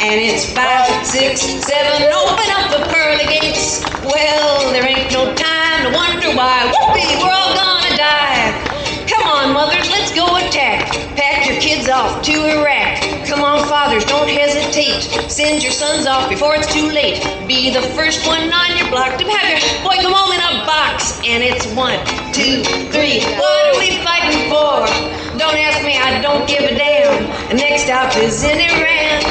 And it's 5, 6, 7. Open up the pearly gates. Well, there ain't no time to wonder why. Whoopee, we're all gonna die. Come on, mothers, let's go attack. Pack your kids off to Iraq. Come on, fathers, don't hesitate. Send your sons off before it's too late. Be the first one on your block to have your boy come home in a box. And it's 1, 2, 3. What are we fighting for? Don't ask me, I don't give a damn. The next stop is in Iran.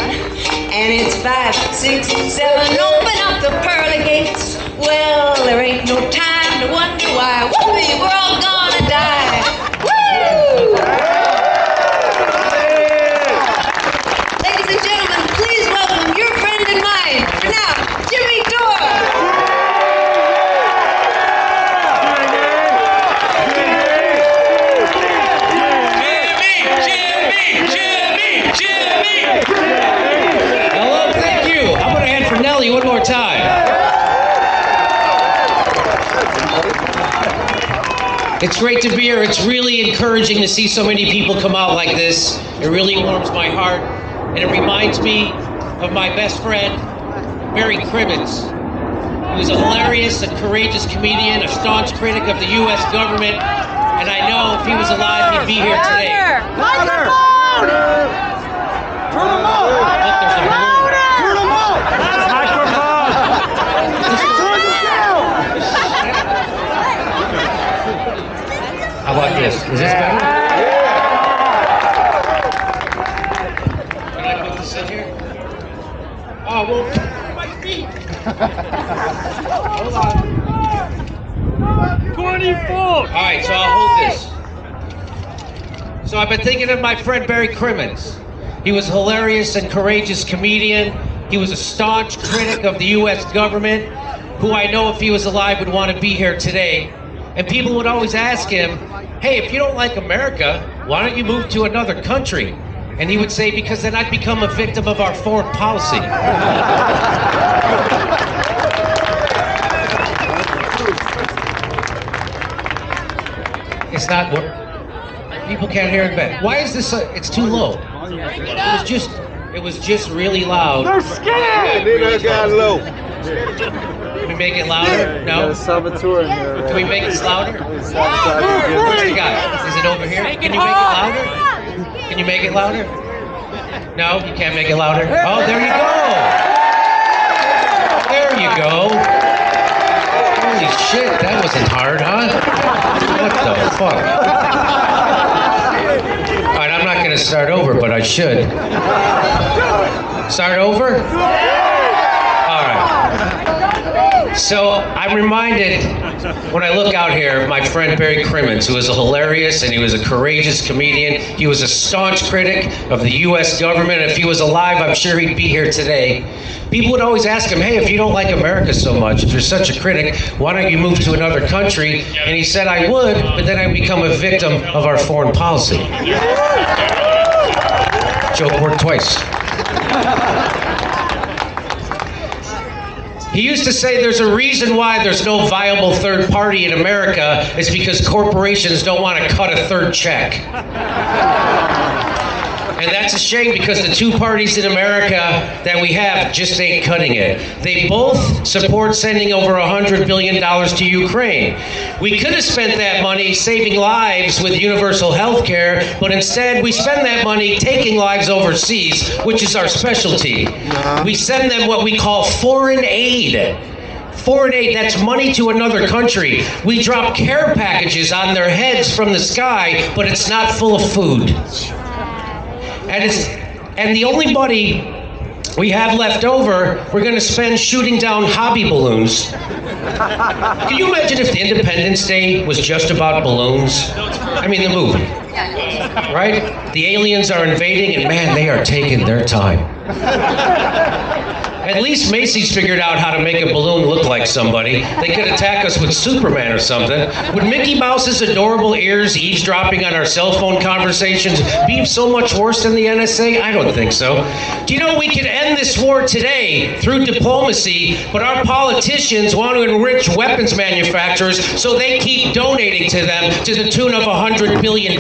And it's 5, 6, 7. Open up the pearly gates. Well, there ain't no time to wonder why. Whoopee, we're all gonna die. Woo! Ladies and gentlemen, please welcome your friend and mine, for now, Jimmy Dore. Hello, thank you. I'm going to hand for Nellie one more time. It's great to be here. It's really encouraging to see so many people come out like this. It really warms my heart. And it reminds me of my best friend, Barry Cribbins, who is a hilarious and courageous comedian, a staunch critic of the U.S. government. And I know if he was alive, he'd be here today. Turn him up! All right, so I'll hold this. So I've been thinking of my friend Barry Crimmins. He was a hilarious and courageous comedian. He was a staunch critic of the U.S. government, who I know if he was alive would want to be here today. And people would always ask him, hey, if you don't like America, why don't you move to another country? And he would say, because then I'd become a victim of our foreign policy. It's not what people can't hear in bed. Why is this? It's too low. It was just really loud. They're scared. They got low. Can we make it louder? No. Saboteur in there, right? Can we make it louder? Where's the guy? Is it over here? Can you make it louder? Can you make it louder? No, you can't make it louder. Oh, there you go. There you go. Holy shit, that wasn't hard, huh? What the fuck? All right, I'm not going to start over, but I should. Start over? All right. So I'm reminded, when I look out here, my friend Barry Crimmins, who was a hilarious and he was a courageous comedian. He was a staunch critic of the U.S. government. If he was alive, I'm sure he'd be here today. People would always ask him, hey, if you don't like America so much, if you're such a critic, why don't you move to another country? And he said, I would, but then I'd become a victim of our foreign policy. Joke worked twice. He used to say there's a reason why there's no viable third party in America. It's because corporations don't want to cut a third check. And that's a shame, because the two parties in America that we have just ain't cutting it. They both support sending over $100 billion to Ukraine. We could have spent that money saving lives with universal health care, but instead we spend that money taking lives overseas, which is our specialty. We send them what we call foreign aid. Foreign aid, that's money to another country. We drop care packages on their heads from the sky, but it's not full of food. And the only money we have left over, we're going to spend shooting down hobby balloons. Can you imagine if the Independence Day was just about balloons? I mean, the movie. Right? The aliens are invading, and man, they are taking their time. At least Macy's figured out how to make a balloon look like somebody. They could attack us with Superman or something. Would Mickey Mouse's adorable ears eavesdropping on our cell phone conversations be so much worse than the NSA? I don't think so. Do you know we could end this war today through diplomacy, but our politicians want to enrich weapons manufacturers so they keep donating to them to the tune of $100 billion.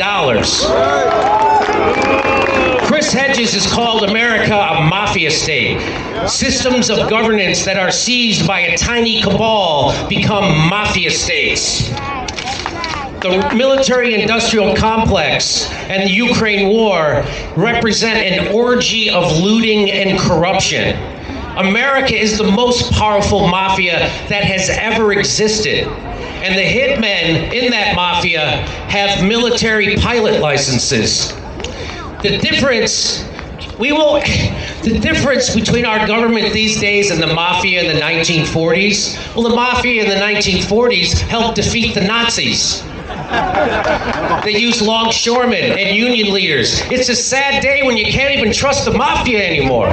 Chris Hedges has called America a mafia state. Systems of governance that are seized by a tiny cabal become mafia states. The military-industrial complex and the Ukraine war represent an orgy of looting and corruption. America is the most powerful mafia that has ever existed. And the hitmen in that mafia have military pilot licenses. The difference between our government these days and the mafia in the 1940s, well, the mafia in the 1940s helped defeat the Nazis. They used longshoremen and union leaders. It's a sad day when you can't even trust the mafia anymore.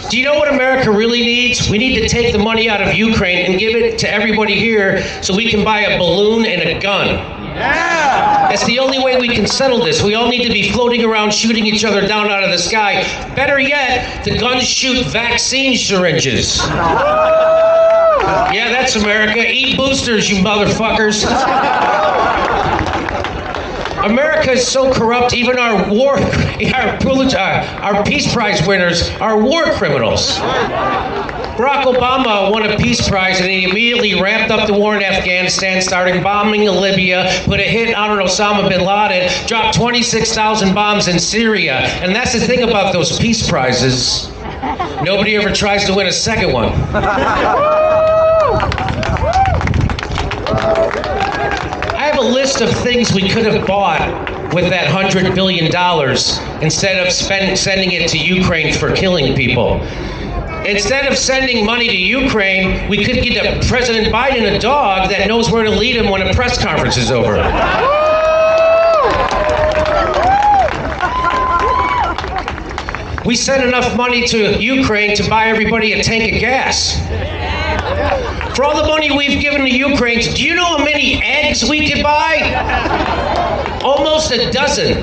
Do you know what America really needs? We need to take the money out of Ukraine and give it to everybody here so we can buy a balloon and a gun. Yeah! That's the only way we can settle this. We all need to be floating around shooting each other down out of the sky. Better yet, the guns shoot vaccine syringes. Yeah, that's America. Eat boosters, you motherfuckers. America is so corrupt, even our Peace Prize winners are war criminals. Barack Obama won a Peace Prize and he immediately ramped up the war in Afghanistan, starting bombing Libya, put a hit on Osama bin Laden, dropped 26,000 bombs in Syria. And that's the thing about those Peace Prizes. Nobody ever tries to win a second one. I have a list of things we could have bought with that $100 billion instead of sending it to Ukraine for killing people. Instead of sending money to Ukraine, we could get President Biden a dog that knows where to lead him when a press conference is over. We sent enough money to Ukraine to buy everybody a tank of gas. For all the money we've given to Ukraine, do you know how many eggs we could buy? Almost a dozen.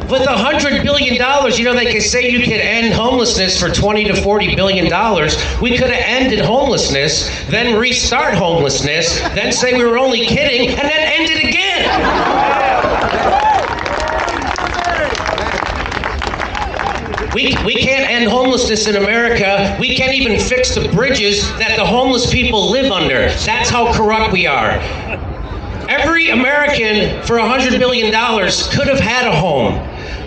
With $100 billion, you know, they can say you could end homelessness for $20 to $40 billion. We could have ended homelessness, then restart homelessness, then say we were only kidding, and then end it again. We can't end homelessness in America. We can't even fix the bridges that the homeless people live under. That's how corrupt we are. Every American for $100 billion could have had a home.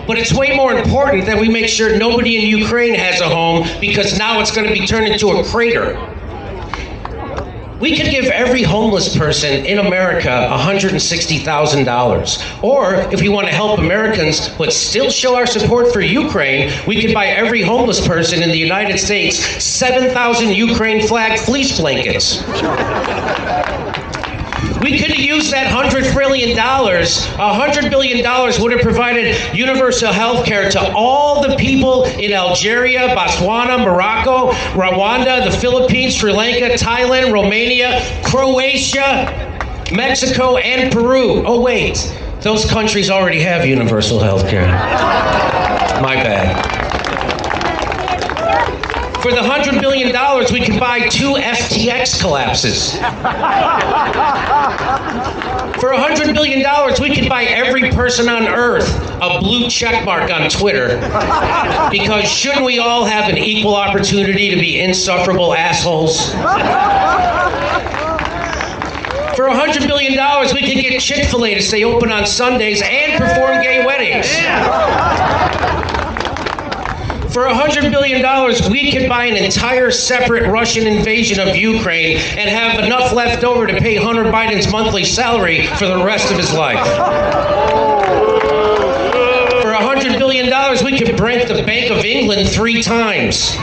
But it's way more important that we make sure nobody in Ukraine has a home, because now it's going to be turned into a crater. We could give every homeless person in America $160,000. Or, if we want to help Americans but still show our support for Ukraine, we could buy every homeless person in the United States 7,000 Ukraine flag fleece blankets. We could have used that $100 billion. $100 billion would have provided universal health care to all the people in Algeria, Botswana, Morocco, Rwanda, the Philippines, Sri Lanka, Thailand, Romania, Croatia, Mexico, and Peru. Oh, wait. Those countries already have universal health care. My bad. For the $100 billion, we could buy 2 FTX collapses. For $100 billion, we could buy every person on Earth a blue check mark on Twitter. Because shouldn't we all have an equal opportunity to be insufferable assholes? For $100 billion, we could get Chick-fil-A to stay open on Sundays and perform gay weddings. For $100 billion, we could buy an entire separate Russian invasion of Ukraine and have enough left over to pay Hunter Biden's monthly salary for the rest of his life. For $100 billion, we could break the Bank of England 3 times.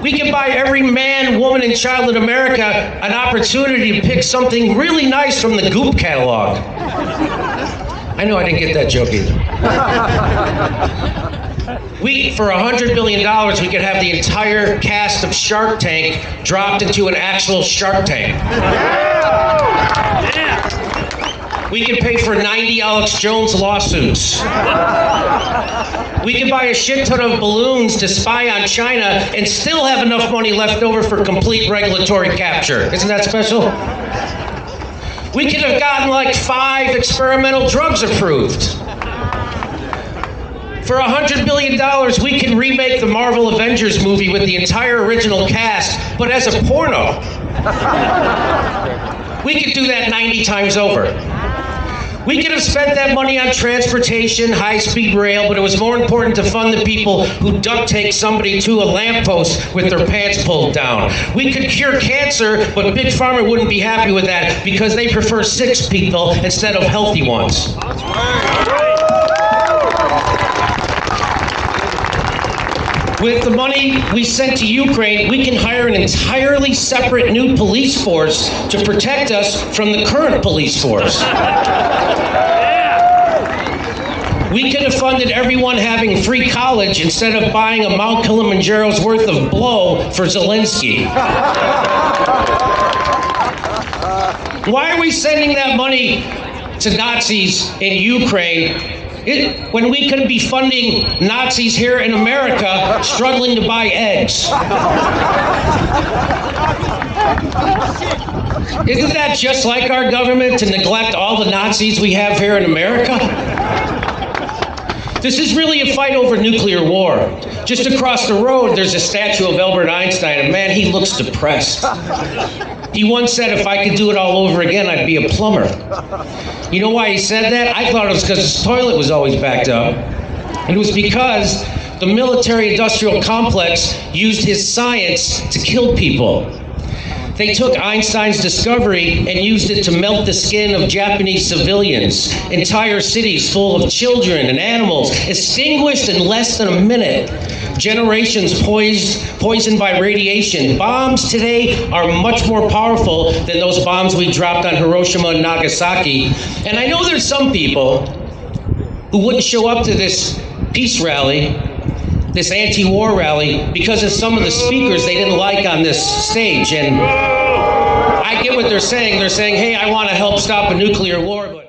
We could buy every man, woman, and child in America an opportunity to pick something really nice from the Goop catalog. I know I didn't get that joke either. For $100 billion, we could have the entire cast of Shark Tank dropped into an actual Shark Tank. We could pay for 90 Alex Jones lawsuits. We could buy a shit ton of balloons to spy on China and still have enough money left over for complete regulatory capture. Isn't that special? We could have gotten like 5 experimental drugs approved. For $100 billion, we can remake the Marvel Avengers movie with the entire original cast, but as a porno. We could do that 90 times over. We could have spent that money on transportation, high-speed rail, but it was more important to fund the people who duct tape somebody to a lamppost with their pants pulled down. We could cure cancer, but Big Pharma wouldn't be happy with that because they prefer sick people instead of healthy ones. With the money we sent to Ukraine, we can hire an entirely separate new police force to protect us from the current police force. We could have funded everyone having free college instead of buying a Mount Kilimanjaro's worth of blow for Zelensky. Why are we sending that money to Nazis in Ukraine when we could be funding Nazis here in America struggling to buy eggs? Isn't that just like our government to neglect all the Nazis we have here in America? This is really a fight over nuclear war. Just across the road, there's a statue of Albert Einstein, and man, he looks depressed. He once said, if I could do it all over again, I'd be a plumber. You know why he said that? I thought it was because his toilet was always backed up. And it was because the military-industrial complex used his science to kill people. They took Einstein's discovery and used it to melt the skin of Japanese civilians. Entire cities full of children and animals extinguished in less than a minute. Generations poisoned by radiation. Bombs today are much more powerful than those bombs we dropped on Hiroshima and Nagasaki. And I know there's some people who wouldn't show up to this peace rally, this anti-war rally, because of some of the speakers they didn't like on this stage. And I get what they're saying. They're saying, hey, I want to help stop a nuclear war, but